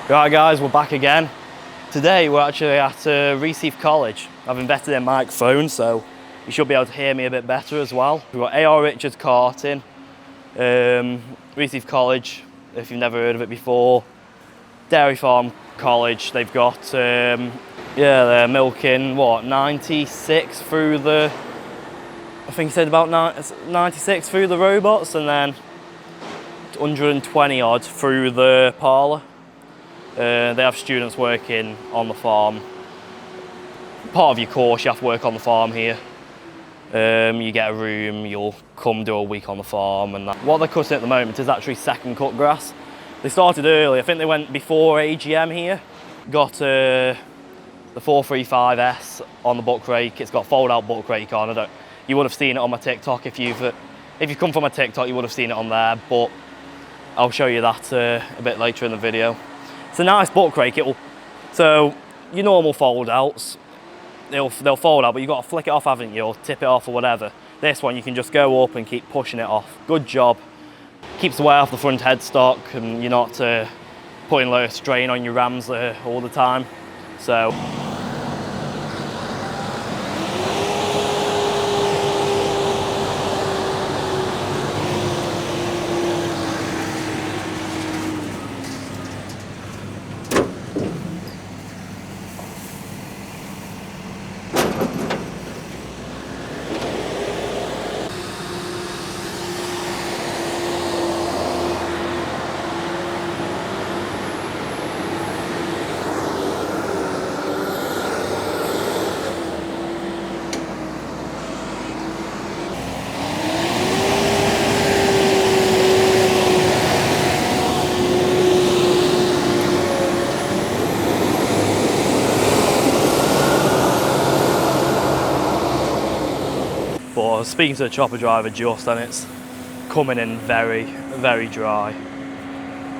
Right guys, we're back again. Today we're actually at Reaseheath College. I've invested in a microphone, so you should be able to hear me a bit better as well. We've got A.R. Richards Carting, Reaseheath College, if you've never heard of it before. Dairy Farm College, they've got, they're milking, what, 96 through the, I think he said about 96 through the robots, and then 120 odd through the parlour. They have students working on the farm. Part of your course, you have to work on the farm here. You get a room, you'll come do a week on the farm and that. What they're cutting at the moment is actually second cut grass. They started early, I think they went before AGM here. Got the 435S on the buck rake. It's got fold out buck rake on. You would have seen it on my TikTok if you've come from my TikTok, you would have seen it on there, but I'll show you that a bit later in the video. It's a nice buck rake. So your normal fold outs, they'll fold out, but you've got to flick it off, haven't you, or tip it off or whatever. This one you can just go up and keep pushing it off. Good job. Keeps the weight off the front headstock, and you're not putting a lot of strain on your rams all the time. So. But I was speaking to the chopper driver just, and it's coming in very, very dry.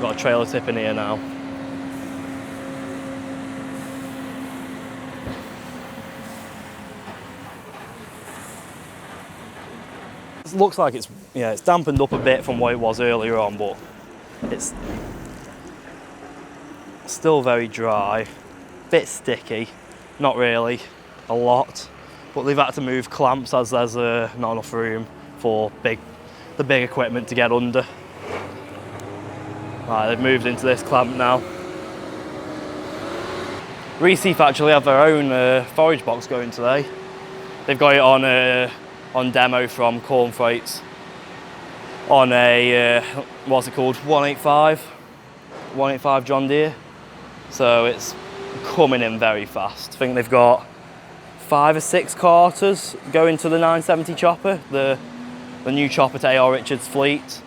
Got a trailer tip in here now. It looks like it's dampened up a bit from what it was earlier on, but it's still very dry, bit sticky, not really a lot. But they've had to move clamps as there's not enough room for the big equipment to get under. Right, they've moved into this clamp now. Reaseheath actually have their own forage box going today. They've got it on demo from Corn Freights on a what's it called, 185 John Deere. So it's coming in very fast. I think they've got 5 or 6 carters going to the 970 chopper, the new chopper to A.R. Richards' fleet.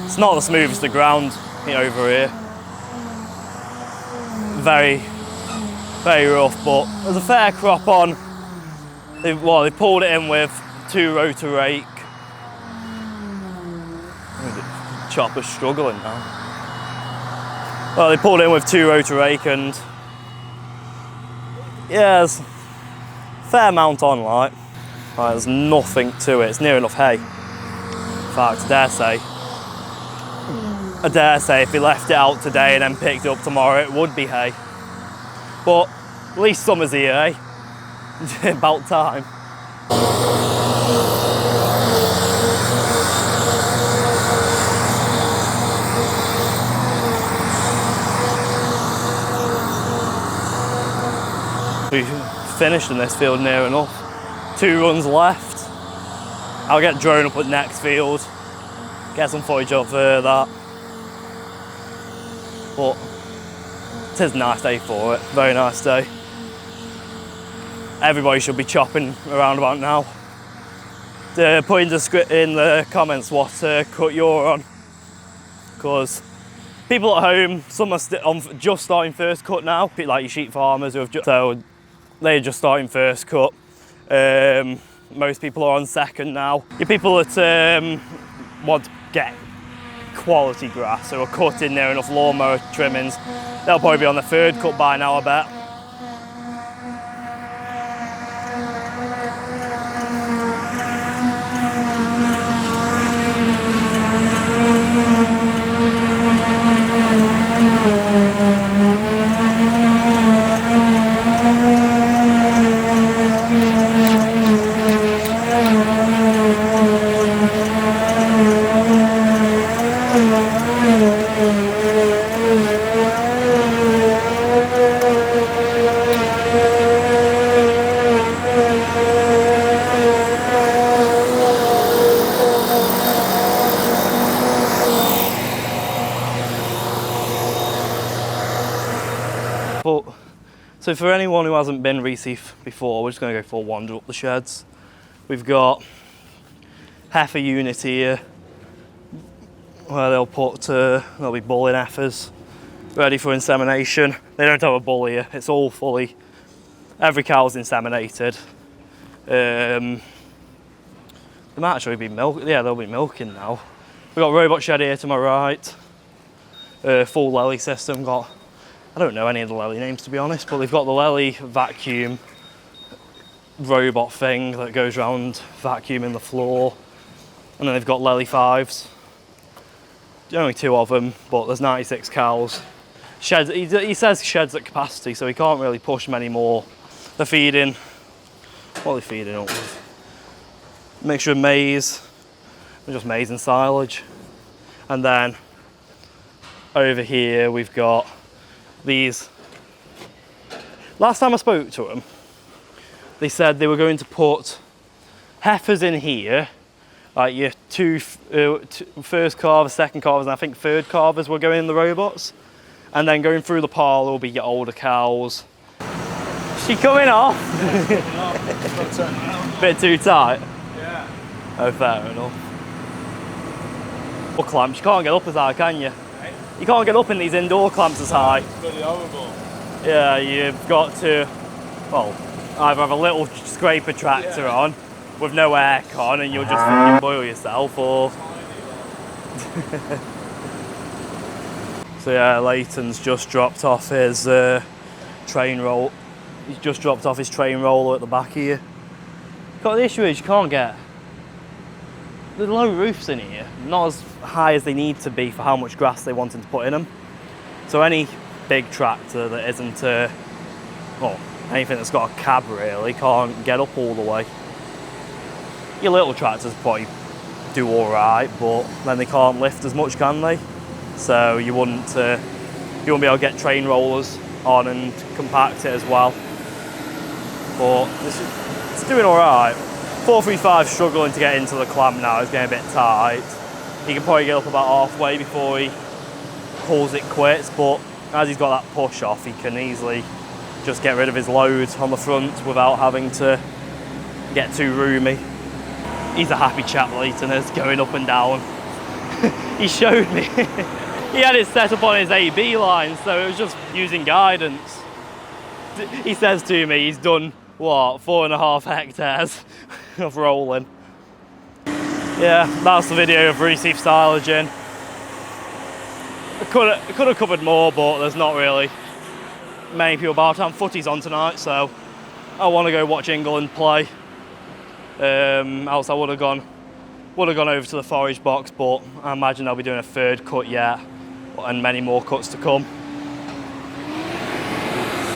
It's not the smoothest of ground over here. Very, very rough, but there's a fair crop on. They pulled it in with 2 rotor rake. Chopper's struggling now. Well, they pulled it in with 2 rotor rake, and yeah, there's a fair amount on, like there's nothing to it. It's near enough hay. In fact, I dare say if we left it out today and then picked it up tomorrow, it would be hay. But at least summer's here, eh? About time. We've finished in this field near enough. 2 runs left. I'll get drone up at next field, get some footage of that. But it is a nice day for it, very nice day. Everybody should be chopping around about now. put in the comments what cut you're on, because people at home, some are just starting first cut now, like your sheep farmers who have so they're just starting first cut. Most people are on second now. Your people that want to get quality grass or are cutting near enough lawnmower trimmings, they'll probably be on the third cut by now, I bet. So for anyone who hasn't been Reaseheath before, we're just going to go for a wander up the sheds. We've got heifer unit here, where they'll be bulling heifers, ready for insemination. They don't have a bull here, it's all fully, every cow's inseminated. They might actually be milk, yeah, they'll be milking now. We've got a robot shed here to my right, full Lely system, I don't know any of the Lely names to be honest, but they've got the Lely vacuum robot thing that goes around vacuuming the floor. And then they've got Lely 5s. Only 2 of them, but there's 96 cows. Sheds, he says sheds at capacity, so he can't really push many more. They're feeding, what are they feeding up with? Mixture of maize, just maize and silage. And then over here we've got these. Last time I spoke to them, they said they were going to put heifers in here, like your first calvers, second calvers, and I think third calvers will go in the robots. And then going through the parlour will be your older cows. She coming off? Bit too tight? Yeah. Oh, fair enough. Or clamps, you can't get up as high, can you? You can't get up in these indoor clamps as high. It's pretty horrible. Yeah, you've got to, well, either have a little scraper tractor on with no aircon and you'll just fucking boil yourself, or... So yeah, Leighton's just dropped off his train roll. He's just dropped off his train roller at the back here. The issue is you can't get... The low roofs in here, not as high as they need to be for how much grass they wanted to put in them. So any big tractor that isn't, well, anything that's got a cab really, can't get up all the way. Your little tractors probably do all right, but then they can't lift as much, can they? So you wouldn't be able to get train rollers on and compact it as well. But it's doing all right. 435 struggling to get into the clamp now, it's getting a bit tight. He can probably get up about halfway before he pulls it quits, but as he's got that push off, he can easily just get rid of his load on the front without having to get too roomy. He's a happy chap, Leighton is, going up and down. He showed me. He had it set up on his AB line, so it was just using guidance. He says to me he's done, what, 4.5 hectares of rolling. Yeah, that's the video of Reaseheath silaging. I could have covered more, but there's not really many people about. Footy's on tonight, so I want to go watch England play. Else I would have gone over to the forage box, but I imagine they'll be doing a third cut yet, and many more cuts to come.